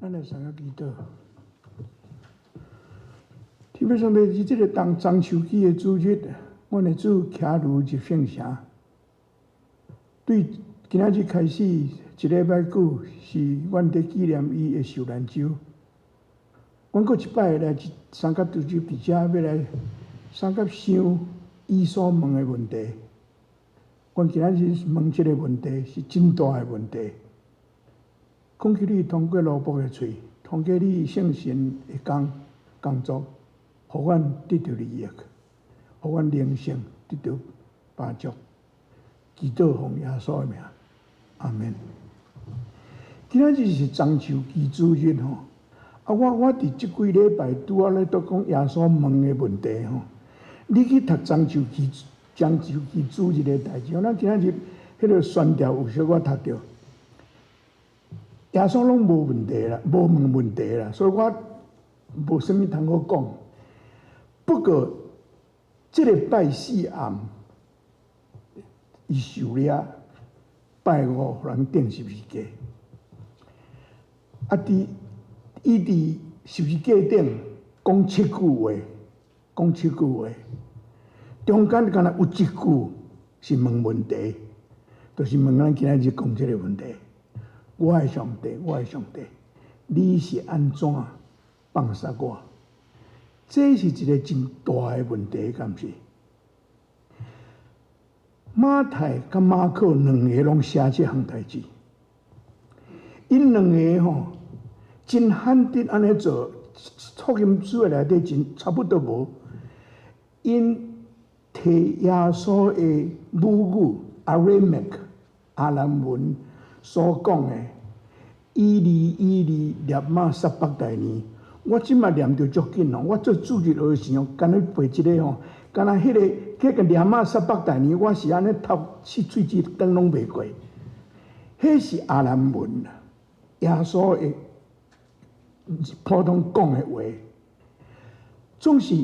咱来上个祈祷。天父上帝，伫即个当中秋节的主日，阮的主徛如入圣城。对今仔日开始一礼拜久，是阮伫纪念伊的受难周。阮阁一摆来三甲主日伫遮要来三甲想伊所问的问题。阮今仔日问即个问题是真大的问题。讲起你通过罗卜的嘴，通过你圣神的工作，互阮得到利益，互阮灵性得到帮助。祈祷奉耶稣的名，阿免。今仔日是中秋节主日吼，我伫即几礼拜拄仔咧都讲耶稣问的问题吼。你去读中秋节主日的代志，咱今仔日迄个宣调有小可读着。耶稣拢无问题啦，无问问题啦，所以我无啥物通好讲。不过，即个拜四暗，伊受了拜五，互人钉十字架。伊伫十字架顶讲7句话，中间敢若有1句是问问题，就是问咱今仔日讲即个问题。我的上帝，你是安怎放杀我？这是一个真大的问题，敢是？马太甲马可两个拢写这项代志，因两个吼真罕得安尼做，福音书内底真差不多无。因摕耶稣的母语 Aramaic 阿兰文所讲的伊利列马撒伯大尼，我即马念着足紧哦。我做主日学时哦，干那背一个吼，干那迄个列马撒伯大尼，我是安尼头七喙齿灯拢袂过。迄是阿兰文啦，耶稣的普通讲的话，总是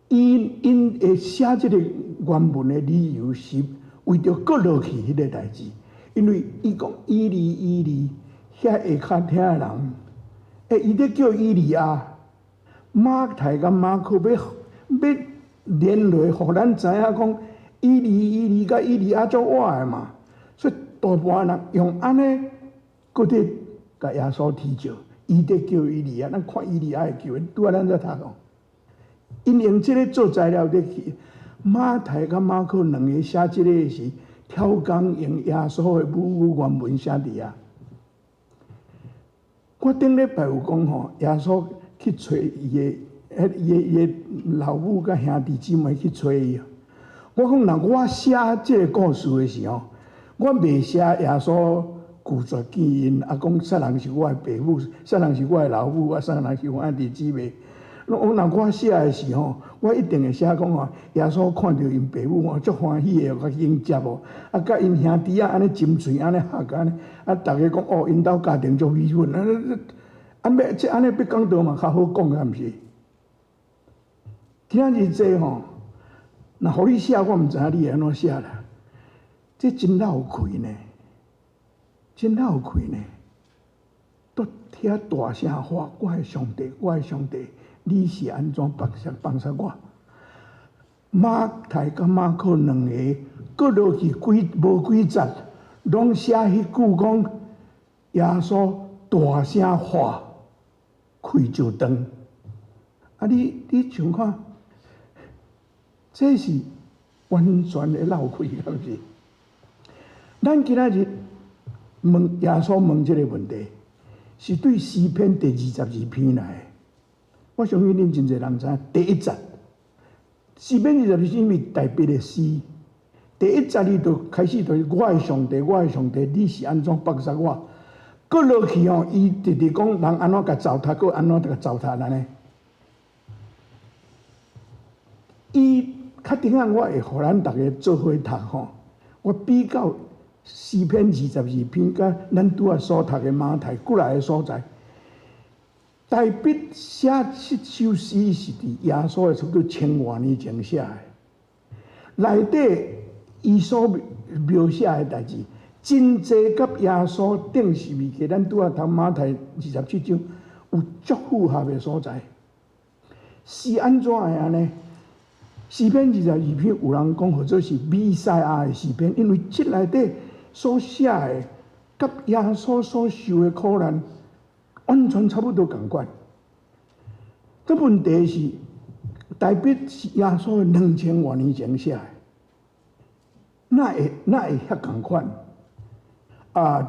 因会写即个原文的理由是为着搁落去迄个代志。因为伊讲伊利，遐下骹听的人，伊咧叫伊利亚，马太甲马可要连落，互咱知影讲伊利甲伊利亚做我的嘛，所以大部分人用安尼，搁伫甲耶稣提招，伊咧叫伊利亚，咱看伊利亚的叫，拄仔咱在读哦，因用即个做材料咧去，马太甲马可两个写即个是。挑工用耶稣的母语原文写伫遐。我顶礼拜有讲吼，耶稣去找伊的老母甲兄弟姊妹去找伊。我讲，若我写即个故事的时候，我袂写耶稣拒绝见因，讲啥人是我的爸母，啥人是我的老母，啥人是我兄弟姊妹。若我写的时候，我一定会写讲吼，耶稣看到因爸母吼，足欢喜的，甲迎接哦，甲因兄弟安尼亲嘴安尼合安尼，大家讲哦，因兜家庭足美满，安尼要讲倒嘛较好讲，敢毋是？今仔日这吼，若互你写，我毋知影你会安怎写啦。这真闹亏呢，都听大声话，我的上帝。你是安怎放杀我？马太甲马可两个，搁落去无几节，拢写迄句讲耶稣大声喊，开就断。你想看，这是完全的闹开，敢是？咱今仔日问耶稣问这个问题，是对诗篇第22篇来的。我相信恁真侪人知，第1节，诗篇22是因为代笔的诗，第1节你就开始就是我的上帝，你是安怎放杀我？搁落去吼，伊直直讲人安怎甲糟蹋，搁安怎甲糟蹋安尼。伊较顶下我会互咱大家做伙读吼，我比较诗篇22篇甲咱拄仔所读的马太过来的所在。代笔写这首诗是伫耶稣的差不多1000多年前写的，内底伊所描写的代志，真济甲耶稣顶是物件，咱拄仔读马太27章有足符合的所在。是安怎的安尼？诗篇22篇有人讲，或者是弥赛亚的诗篇，因为这内底所写的，甲耶稣所受的苦难，完全差不多共款。这问题是，大笔是耶稣2000多年前写的，哪会遐共款？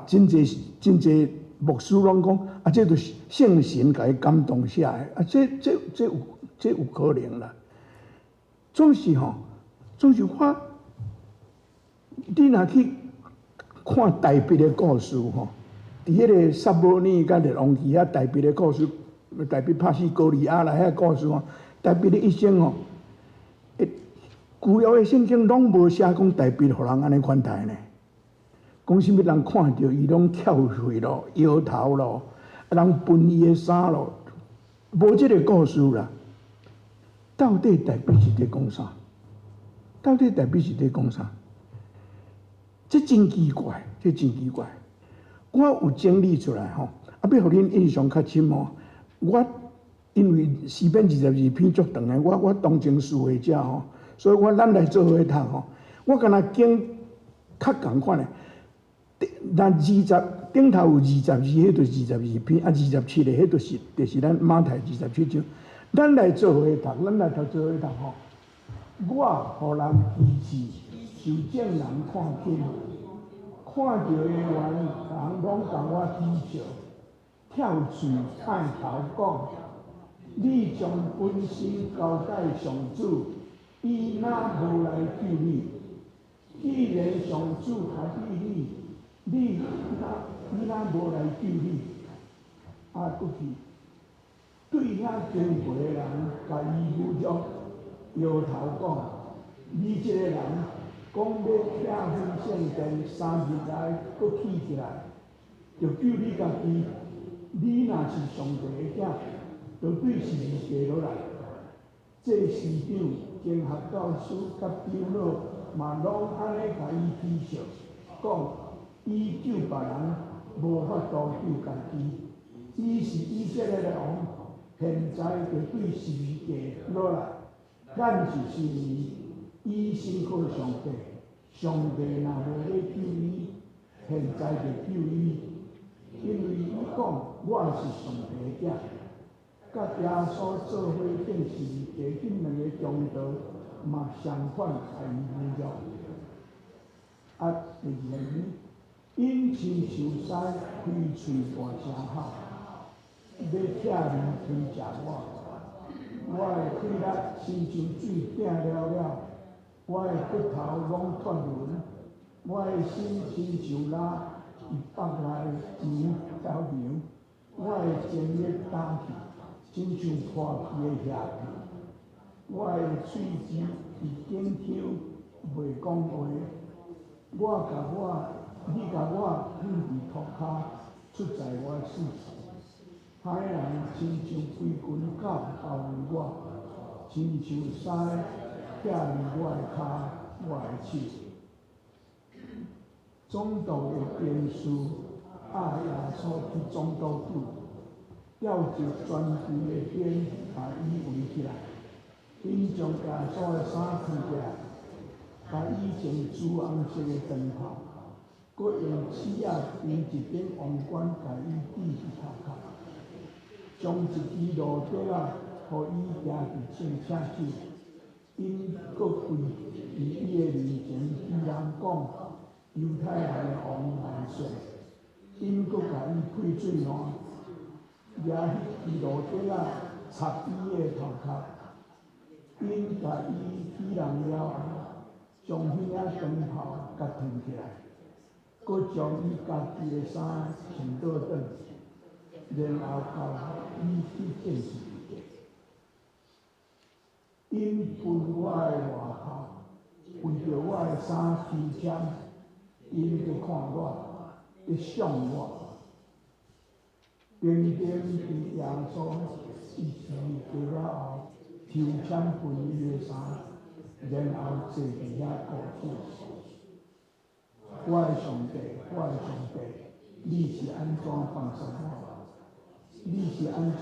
真济牧师拢讲，这就是圣神甲伊感动写的，这有可能啦。总是我，你若去看大笔的故事伫迄个撒母耳甲列王记遐大笔的故事，大笔拍死歌利亚啦遐故事大笔的一生旧约的圣经拢无写讲大笔互人安尼款待呢。讲啥物人看到伊拢跳血咯、摇头咯，人分伊的衫咯，无即个故事啦。到底大笔是伫讲啥？这真奇怪，我有整理出来要互恁印象较深我因为诗篇22篇足长的，我当成思维者所以咱来做伙读我敢若经较共款的。那顶头有22，迄就是22篇，27个，迄就是咱马太27章。咱来做伙读，我互人支持，受正人看见，看到的人拢共我讥笑，跳嘴探头讲：你将本身交给上主，伊哪无来救你？既然上主较庇你哪无来救你？过去对遐尊贵的人，甲伊侮辱，摇头讲：你这个人讲要拆毁圣殿，3日内搁起起来，就救你家己。你若是上帝的囝，就对十字架落来。这市长、经学教师甲长老嘛，拢安尼甲伊讥笑，讲伊救别人无法度救家己。伊是以色列的王，现在就对十字架落来。咱是信伊信靠上帝，上帝若无咧救伊，现在就救伊，因为伊讲我是上帝的囝。甲耶稣做伙顶十字架，迄两个强盗嘛相反甲伊侮辱。第2年，因亲受灾，开喙大声喊，要拆面推食我。我的血力亲像水鼎了了，我的骨头拢脱轮，我的心亲像拉伊腹内钱条牛，我的精力打去。亲像破皮的叶皮，我的喙齿是紧张，袂讲话。你甲我放伫涂骹，出在我死时。歹人亲像规群狗包围我，亲像狮倚伫我的骹，我的手。总督的鞭书，耶稣去总督府。调集全队的兵，把伊围起来。因将耶稣的衫脱下来，把伊穿朱红色的长袍，搁用刺仔钉一顶王冠，把伊戴伫头壳，将一支路底仔，互伊行伫圣车手。因搁跪伫伊的面前，对人讲：犹太人的王万岁！因搁甲伊配水篮。掠迄支路底仔插伊的头壳，因甲伊起人了后，将迄领长袍甲摕起来，搁将伊家己的衫穿倒转，然后交伊去见十字架。因分我的外口，为着我的衫抽签，因伫看我，伫想我。平平伫耶稣伊死过了后，抽签分伊的衫，然后坐伫遐顾手。我的上帝，我的上帝，你是安怎放松我？你是安怎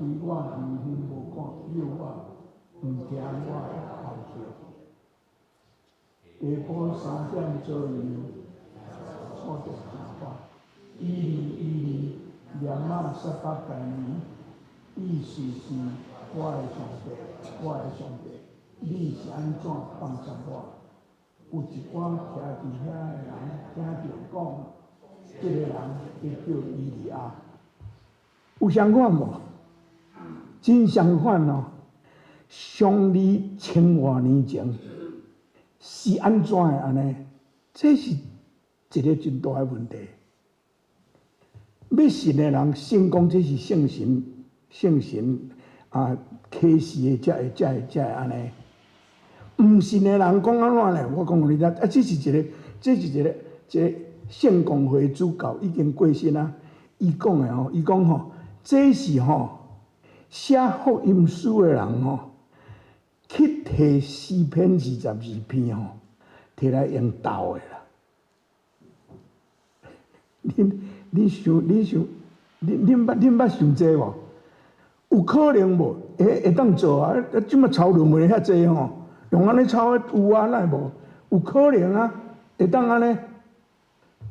离开我，远远无赶叫我，毋听我的呼叫？下晡3点左右，错着电话，伊念啊撒巴该尼，意思是我的上帝，我的上帝，你是安怎放松我？有一寡徛伫遐的人听着讲，这个人叫伊利亚，有相反无？真相反哦！上帝千多年前是安怎的安尼？这是一个真大的问题。要信的人，信讲这是圣神啊启示的，才会安尼。唔信的人讲安怎呢？我讲互你听，这是一个圣公会主教已经过身啊。伊讲的吼，伊讲吼，这是写福音书的人去摕诗篇22篇摕来用斗的啦。恁捌想这无？有可能无？会当做啊？即马抄论文遐济用安尼抄有啊，哪会无？有可能啊，会当安尼。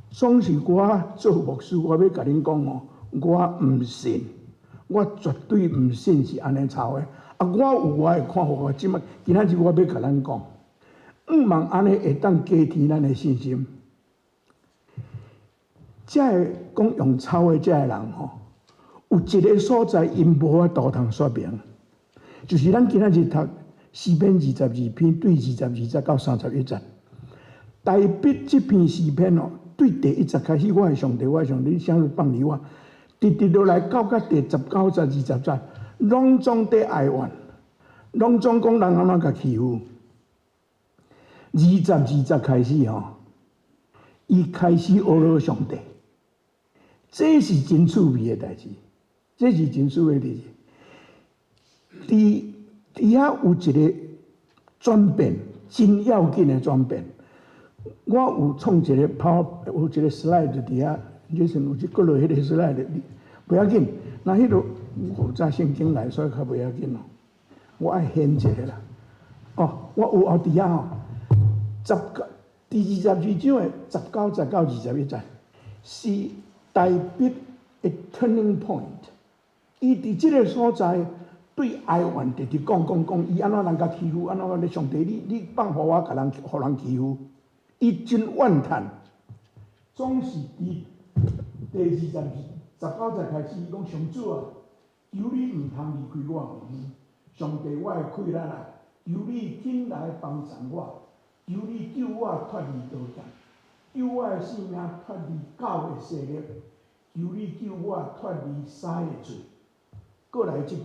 总是我做牧师，我要甲恁讲我毋信，我绝对毋信是安尼抄的。啊，我有我的看法，我今仔日我要甲咱讲，毋茫安尼会当加添咱的信心。这个讲用抄的这个人有一个所在因无法度通说明，就是咱今仔日读诗篇22篇对22节到31节，大笔这篇诗篇对第1节开始，我的上帝，我的上帝，你啥物放离我，直落来到第19节、20节，拢总在哀怨，拢总讲人安怎甲欺负。22节开始伊开始侮辱上帝，这是真趣味的代志，这是真趣味的代志。伫遐有一个转变，真要紧的转变。我有创一个有一个 slide 伫遐，就是有一搁落迄个 slide， 不要紧。那迄个有早圣经来，所以较不要紧我爱显一个啦。我有伫遐第22章的19节到21节，是大笔的 turning point。伊伫即个所在对哀怨直直讲，伊安怎人甲欺负，安怎咧上帝，你放互我，互人欺负。伊真怨叹，总是伫第19节开始，伊讲上主啊，求你毋通离开我，上帝我的困难啊，求你紧来帮助我，求你救我脱离刀剑，救我的性命脱离狗的势力，求你救我脱离狮的罪。过来一句，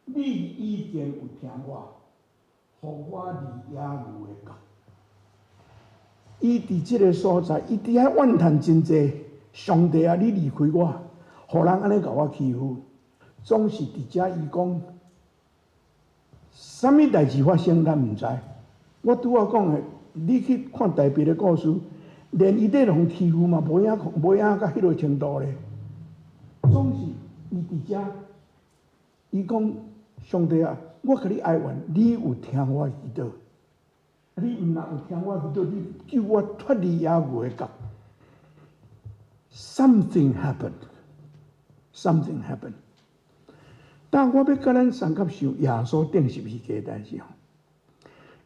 你已经有听我，互我离野牛的角。伊伫即个所在，伊伫遐怨叹真济，上帝啊，你离开我，互人安尼甲我欺负，总是伫遮伊讲，啥物代志发生咱毋知。我拄仔讲的，你去看大别的故事，连伊咧互欺负嘛，无影到迄落程度咧。总是伊伫遮，伊讲上帝啊，我甲你哀怨，你有听我祈祷。你毋若有听我祈祷，你救我脱离野牛的角。Something happened. Something happened. 但我要甲咱三角想耶稣钉十字架的代志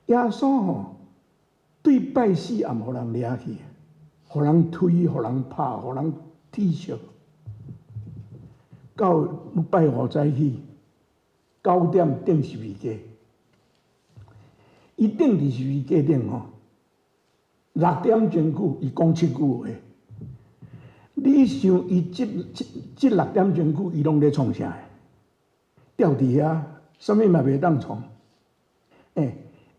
耶稣对拜死也毋互人掠去，互人推，互人拍，互人踢笑。到拜五早起9点钉十字架。伊钉伫十字架顶6点钟久，伊讲7句话。你想伊这6点钟久，伊拢咧创啥？吊伫遐，啥物嘛袂当创。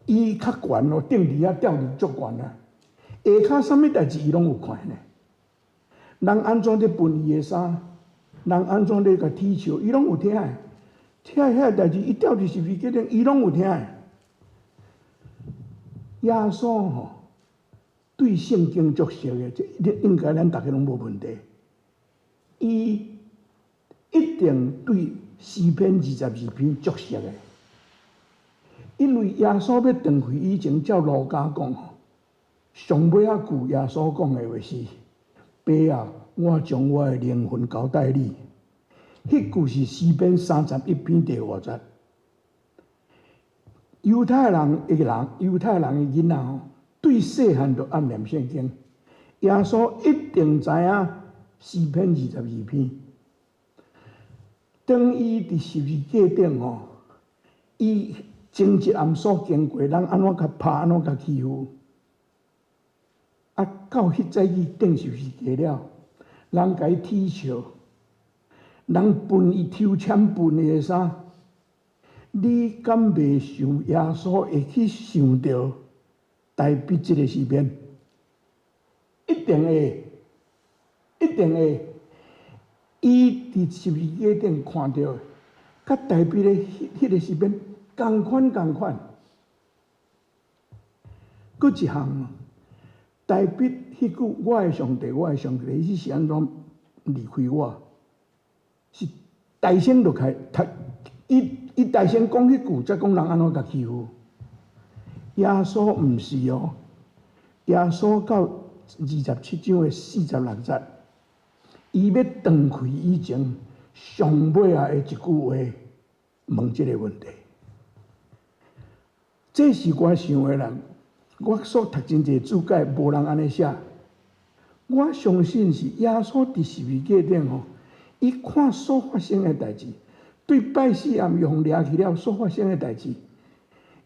伊较悬钉伫遐吊伫足悬啊。下骹啥物代志伊拢有看呢？人安怎咧分伊的衫？人安怎咧甲踢笑？伊拢有听的。听遐代志，伊吊伫十字架顶，伊拢有听的。耶稣对圣经熟悉的，这应该咱大家拢无问题。伊一定对诗篇22篇熟悉的，因为耶稣要断开以前，照路加讲吼，上尾啊句耶稣讲的话是：爸啊，我将我的灵魂交代你。迄句是诗篇31篇第5节。犹太人的囡仔吼，对细汉就暗念圣经。耶稣一定知影诗篇22篇。当伊伫十字架顶吼，伊前一暗所经过，人安怎甲拍，安怎甲欺负，啊，到迄早起顶十字架了，人甲伊踢笑，人分伊抽签分伊的衫。你敢袂想耶稣会去想到大笔这个诗篇？一定会，一定会。伊伫十字架顶看到，甲大笔的迄个诗篇同款。搁一项，大笔迄句“我的上帝，我的上帝”，伊是安怎离开我？是大声就开读。伊大声讲迄句，才讲人安怎甲欺负。耶稣毋是哦，耶稣到27章的46节，伊要断开以前上尾的一句话，问这个问题。这是我想的人，我所读真侪注解，无人安尼写。我相信是耶稣伫十字架顶吼，伊看所发生的代志。对拜四暗用掠去了所发生的代志，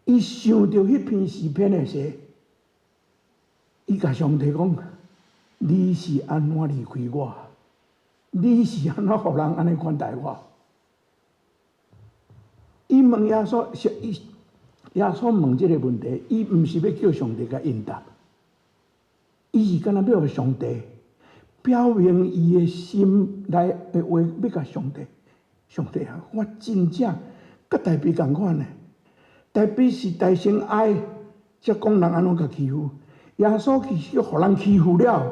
伊想到迄篇诗篇的时，伊甲上帝讲：“你是安怎离开我？你是安怎互人安尼款待我？”伊问耶稣，耶稣问这个问题，伊毋是要叫上帝甲应答，伊是敢若要互上帝表明伊的心内的话，要甲上帝。上帝啊，我真正甲大笔共款呢。大笔是大声哀，才讲人安怎甲欺负。耶稣其实互人欺负了，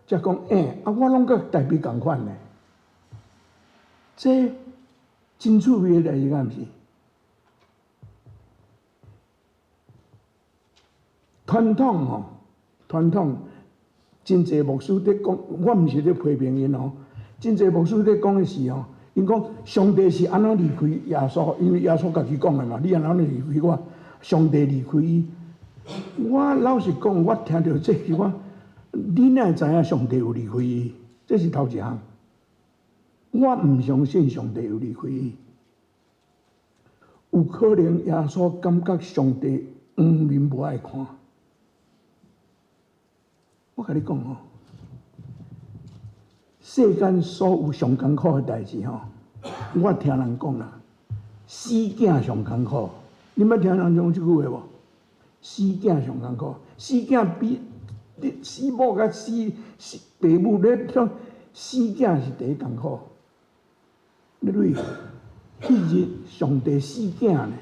才讲我拢甲大笔共款呢。这真趣味的代志，敢毋是？传统吼，传统真侪牧师伫讲，我毋是咧批评因哦。真侪牧师咧讲的是哦。因讲上帝是安怎离开耶稣，因为耶稣家己讲的嘛，你安怎离开我？上帝离开伊。我老实讲，我听到这句话，你哪会知影上帝有离开伊？这是头一项。我毋相信上帝有离开伊。有可能耶稣感觉上帝黄面无爱看。我甲你讲哦。世间所有上艰苦的代志吼，我听人讲啦，死囝上艰苦。你捌听人讲即句话无？死囝上艰苦，死囝比死母甲死爸母咧讲，死囝是第一艰苦。你对，迄日上帝死囝呢？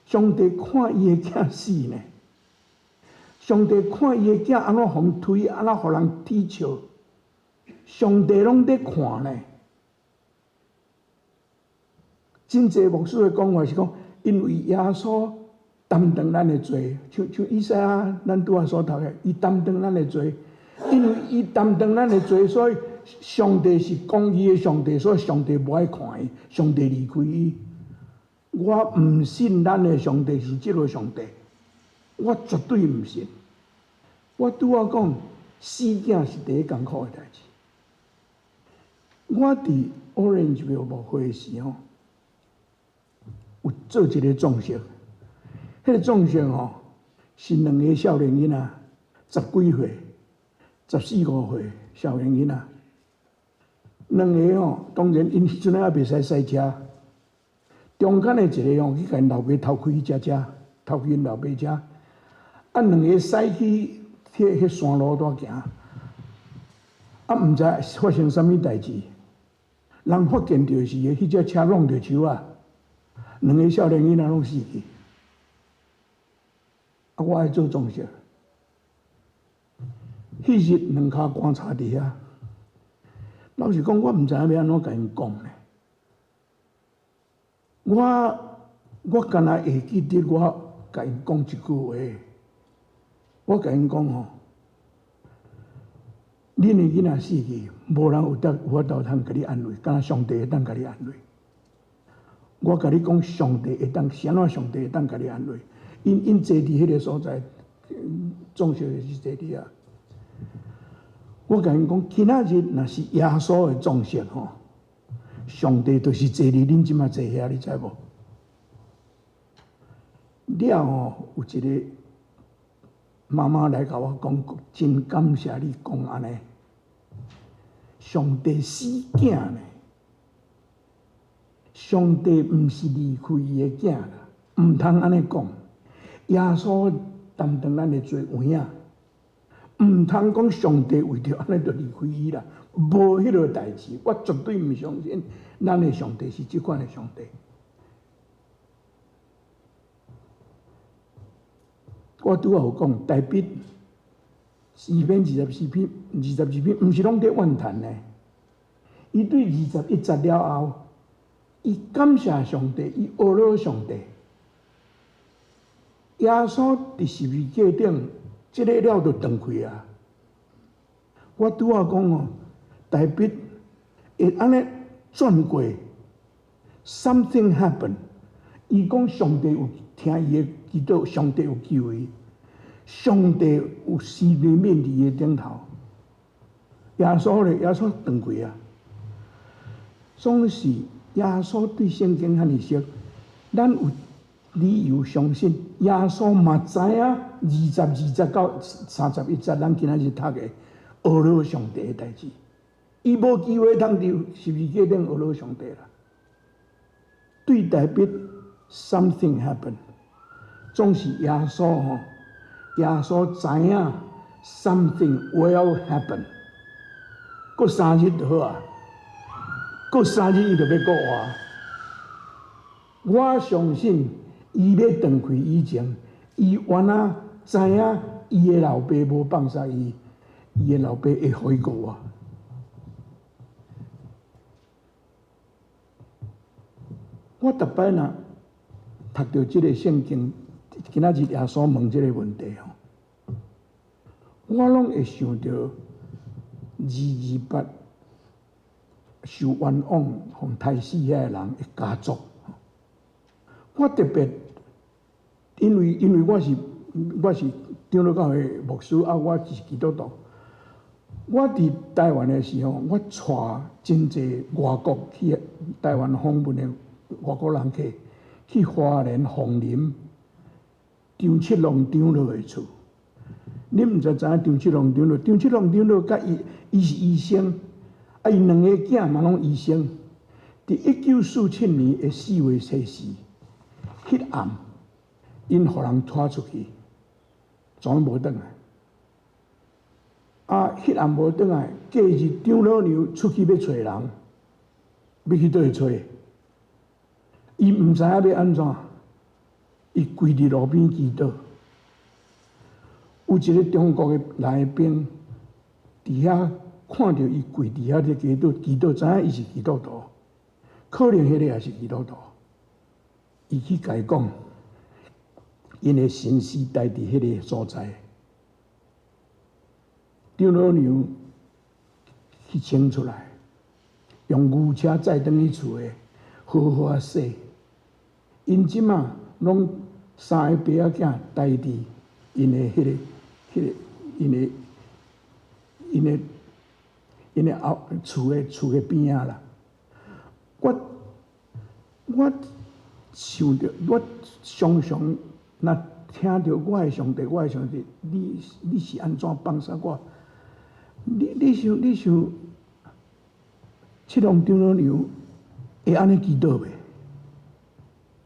上帝看伊的囝死呢？上帝看伊的囝安怎互推，安怎互人踢笑？上帝拢在看呢。真侪牧师的讲法是讲，因为耶稣担当咱的罪，像以赛亚咱拄仔所读的，伊担当咱的罪，因为伊担当咱的罪，所以上帝是公义的上帝，所以上帝无爱看伊，上帝离开伊。我毋信咱的上帝是即个上帝，我绝对毋信。我拄仔讲，死囝是第一艰苦的代志。我伫 Orangeville 牧会时吼，有做一个壮士，迄个壮士吼是两个少年囡仔，10几岁、14、15岁少年囡仔，两个吼当然因迄阵还袂使赛车，中间的一个吼去甲因老爸偷开去食，偷去因老爸食，啊两个驶去迄山路带行，啊毋知发生啥物代志。人发现着是迄只车弄着树啊，两个少年囡仔拢死去。啊，我爱做壮士，迄日两骹棺插伫遐。老实讲，我毋知影要安怎甲因讲呢。我敢若会记得我甲因讲一句话，我甲因讲吼，恁的囡仔死去，无人有法度通甲你安慰，敢若上帝会当甲你安慰。我甲你讲，上帝会当，是安怎上帝会当甲你安慰？因坐伫迄个所在，总是是坐伫遐。我甲因讲，今仔日若是耶稣的葬式吼，上帝就是坐伫恁即马坐遐，你知无？了吼，有一个妈妈来甲我讲，真感谢你讲安尼，上帝死囝呢，上帝毋是离开伊的囝啦，毋通安尼讲。耶稣担当咱的罪有影，毋通讲上帝为着安尼就离开伊啦，无迄落代志。我绝对毋相信咱的上帝是即款的上帝。我拄仔有讲，大笔4篇24篇22篇，毋是拢伫怨叹呢。伊对21节了后，伊感谢上帝，伊学了上帝。耶稣伫十字架顶，即个了就断开啊！我拄仔讲哦，大笔会安尼转过 ，something happen。伊讲上帝有听伊的祈祷，上帝有救伊，上帝有生命面伫伊的顶头。耶稣咧，耶稣断开啊！总是耶稣对圣经遐尼熟，咱有理由相信耶稣嘛知影20节到31节，咱今仔日读的学了上帝的代志，伊无机会通伫十字架顶学了上帝啦。对大笔 something happen， 总是耶稣吼，耶稣知影 something will happen， 过3日就好啊，过3日伊就要过活。我相信。伊要断开以前，伊原来知影伊的老爸无放杀伊，伊的老爸会互伊过活。我逐摆若读到即个圣经，今仔日耶稣问即个问题吼，我拢会想到228受冤枉、互杀死遐个人的家族。我特别，因为我是长老教会牧师啊，我是基督徒。我伫台湾的时候，我带真济外国去台湾访问的外国人客去花莲凤林张七龙长老的厝。你毋知影张七龙长老？张七龙长老甲伊是医生，啊，伊2个囝嘛拢医生。伫1947年的4月初4。迄暗，因互人拖出去，全无转来。啊，迄暗无转来，隔日张老娘出去要找人，要去倒去找，伊毋知影要安怎，伊跪伫路边祈祷。有一个中国的来宾伫遐看到伊跪伫遐咧祈祷，知影伊是基督徒，可能迄个也是基督徒。伊去甲伊讲，因的神尸待伫迄个所在，张老娘去清出来，用牛车载转去厝诶，好好洗。因即马拢3个爸仔囝待伫因的因的后厝诶边仔啦。我想着，我常常若听着我的上帝，你是安怎放杀我？你想，七龙长老娘会安尼祈祷袂？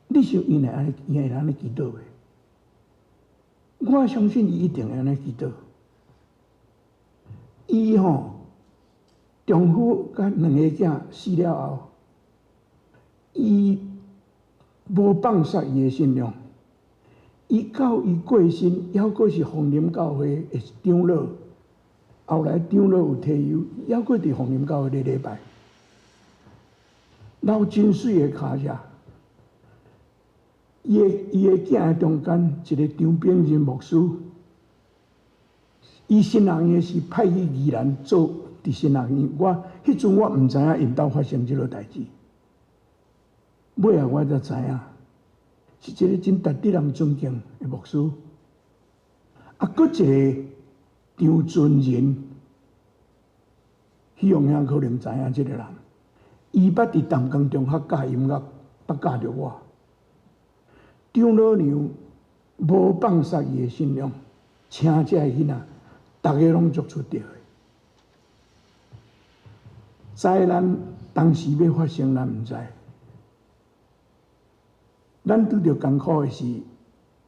你想伊会安尼祈祷袂？我相信伊一定会安尼祈祷。伊吼，丈夫甲2个囝死了后，伊无放杀伊的信仰，伊到伊过身，还阁是凤林教会的长老，后来长老有提油，还过伫凤林教会礼拜，留真水的骹舍。伊的囝的中间一个张炳仁牧师，伊新人院是派去宜兰做伫新人院，迄阵我毋知影因兜发生即落代志，尾后我才知影，是一个真值得人尊敬的牧师。啊，搁一个张尊仁，许荣兄可能知影即个人，伊捌伫淡江中学教音乐，捌教着我。张老娘无放杀伊的信仰，请这囡仔，大家拢足出着的。灾难当时要发生，咱毋知。咱拄着艰苦的是，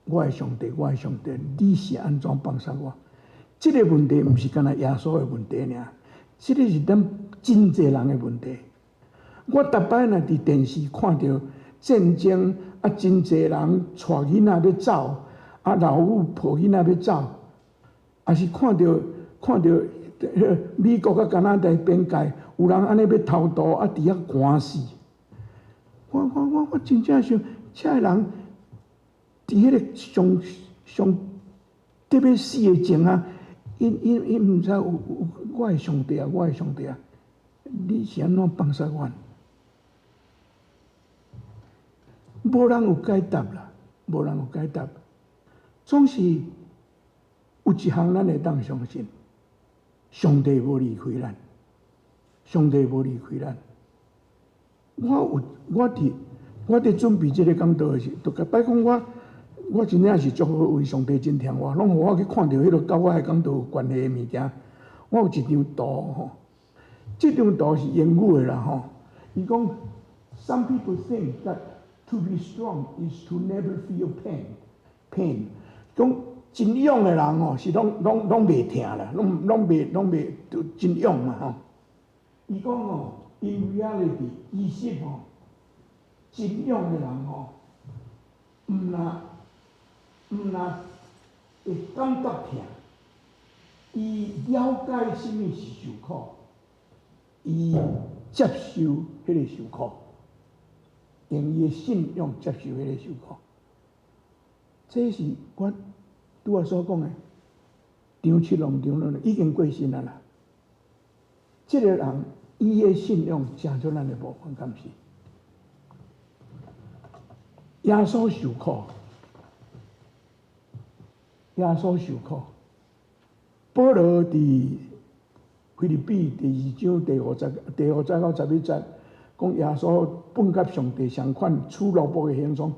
我的上帝，我的上帝，你是安怎放杀我？这个问题毋是干那耶稣的问题尔，这个是咱真济人的问题。我逐摆若伫电视看到战争，啊，真济人带囡仔要走，啊，老母抱囡仔要走，啊是看到美国甲加拿大边界有人安尼要偷渡，啊，伫遐寒死。我真正想，这个人伫迄个上特别死的前啊，因毋知有我的上帝啊，我的上帝啊，你是安怎放杀我？无人有解答啦，无人有解答。总是有一项咱会当相信，上帝无离开咱，上帝无离开咱。我伫准备这个讲道的时，就摆讲我真正是足好为上帝真听我，拢互我去看到迄个甲我的讲道有关系的物件。我有一张图吼，这张图是英语的啦吼。伊讲 ，Some people think that to be strong is to never feel pain。讲真勇的人吼，是拢袂疼啦，拢袂真勇嘛吼。伊讲吼 ，in reality， 其实吼，真勇的人吼，毋若会感觉疼，伊了解什么是受苦，伊接受迄个受苦。用伊的信仰接受迄个受苦，这是我拄仔所讲的。张七郎已经过身啦。这个人伊的信仰成做咱的部分，敢是？耶稣受苦，耶稣受苦。保罗伫腓立比第2章第5节到11节。讲耶稣本甲上帝相款，处奴仆的形状，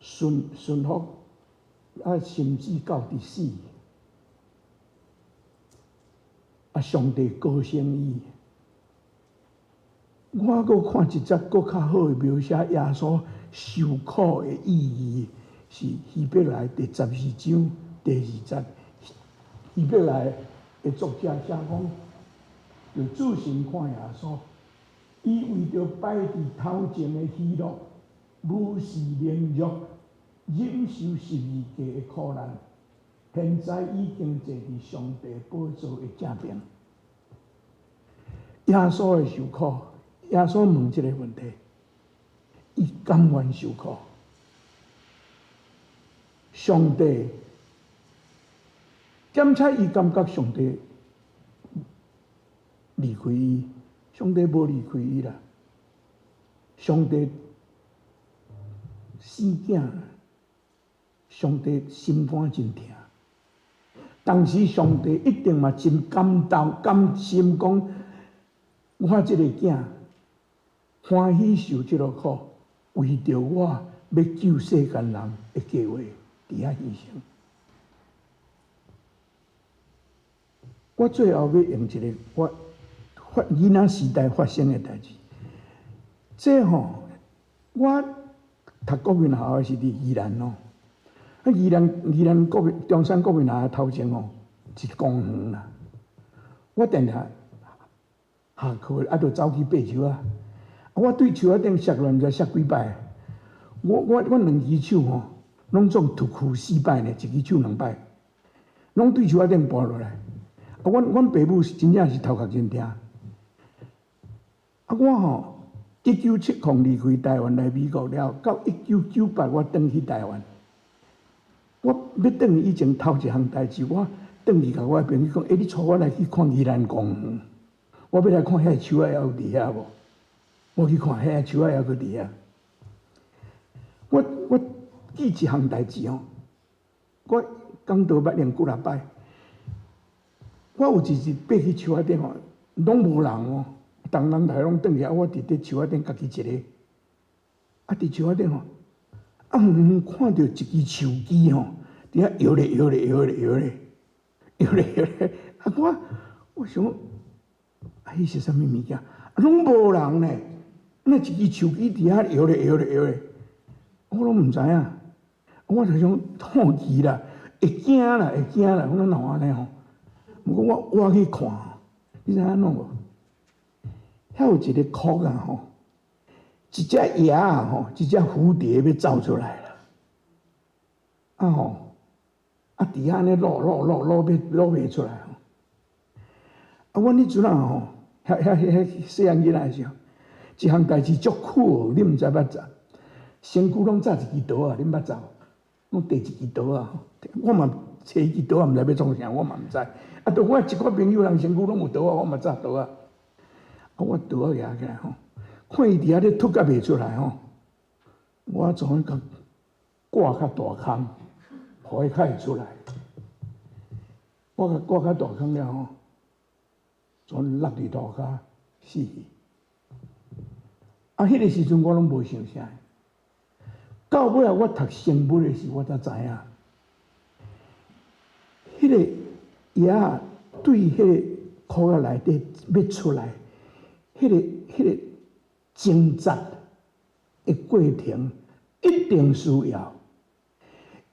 顺服啊，甚至到伫死，啊，上帝高升伊。我搁看一节搁较好的描写耶稣受苦的意义，是希伯来第12章第2节。希伯来的作者写讲，就自身看耶稣。伊为着摆伫头前的喜乐，无视凌辱，忍受十字架的苦难，现在已经坐伫上帝宝座的正边。耶稣的受苦，耶稣问一个问题：伊甘愿受苦？上帝检测伊感觉上帝离开伊。上帝无离开伊啦，上帝死囝，上帝心肝真疼。当时上帝一定嘛真甘心讲，我这个囝欢喜受这个苦，为着我要救世间人的计划，伫遐牺牲。我最后要用一个囡仔时代发生的代志，这吼，我读国民学校是伫宜兰哦，啊宜兰中山国民学校头前哦，一公园啦。我定定下课啊，就走去爬树啊。我对树仔顶摔落，毋知摔几摆。我两只手吼，拢总突哭4摆呢，一只手2摆，拢对树仔顶跌落来。阮爸母是真正是头壳真听。我1970离开台湾来美国了，到1998我转去台湾。我要转去以前头一项代志，我转去甲我朋友讲：你带我来去看宜兰公园，我要来看遐树仔还有伫遐无？我去看遐树仔还佫伫遐。我记一项代志哦，我讲道捌念几啊摆。我有一日爬去树仔顶哦，拢无人哦，人大概拢转去，我伫伫树仔顶家己一个。伫树仔顶哦，远看到一支树枝吼，伫遐摇咧摇咧摇咧摇咧摇咧摇咧。我想，迄是啥物物件？拢无人呢，那一支树枝伫遐摇咧摇咧摇咧，我拢毋知影。我就想放弃啦，会惊啦，会惊啦，我哪能安尼吼？毋过我去看，你知影弄无？遐有一个窟啊吼，一只鸭啊吼，一只蝴蝶要走出来了，伫遐安尼落袂出来吼。阮迄阵啊吼，遐细汉囡仔的时候，一项代志足苦哦，你毋知捌咋？身躯拢扎一支刀啊，你捌咋？拢缀一支刀啊！我嘛找一支刀啊，毋知要创啥，我嘛毋知。对我一寡朋友人身躯拢有刀啊，我嘛扎刀啊。我刀啊举起来吼，看伊伫遐咧突甲袂出来吼，我总甲挂较大空，互伊较会出来。我甲挂较大空了吼，全落伫涂骹死去。迄个时阵我拢无想啥。到尾啊，我读生物的时，我才知影，迄个鸭对迄个窟仔内底要出来，迄个挣扎的过程一定需要，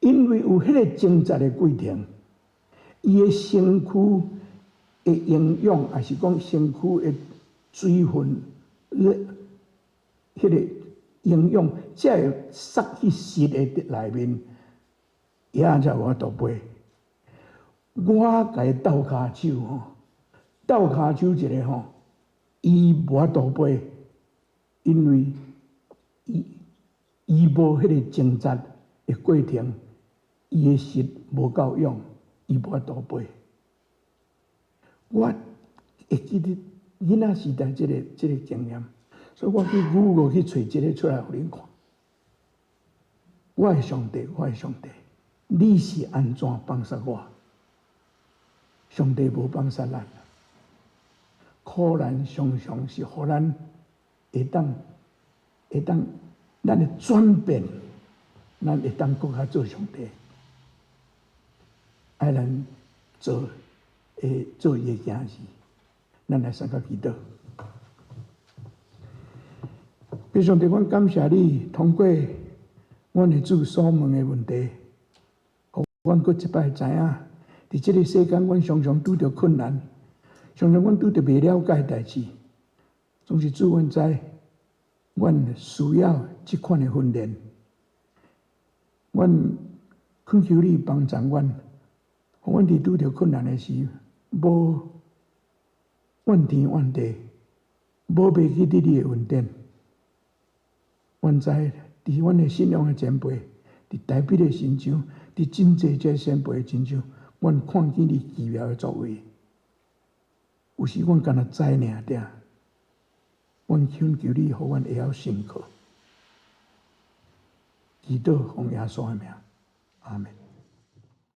因为有迄个挣扎的过程，伊的身躯的营养，还是讲身躯的水分，迄个营养才会塞去食的内面，鸭才有法度飞。我甲伊斗骹手吼，斗骹手一个吼，伊无法度飞，因为伊无迄个挣扎的过程，伊的食无够用，伊无法度飞。我会记得囡仔时代即个经验。所以我去语录去找一个出来互恁看。我的上帝，我的上帝，你是安怎放杀我？上帝无放杀咱，苦难常常是互咱会当，咱会转变，咱会当搁较做上帝，爱咱做伊的行事，咱来三个祈祷。非常地，阮感谢你通过阮的主所问的问题，互阮搁一摆知影，伫即个世间，阮常常拄着困难，常常阮拄着袂了解代志，总是主阮知，阮需要即款的训练。阮恳求你帮助阮，互阮伫拄着困难的时，无怨天怨地，无袂记得你的恩典。阮知伫阮的信仰的前辈，伫台北的身上，伫真济这先辈的身上，阮看见你奇妙的作为。有时阮敢若知尔点，阮恳求你，互阮会晓信靠。祈祷奉耶稣的名，阿门。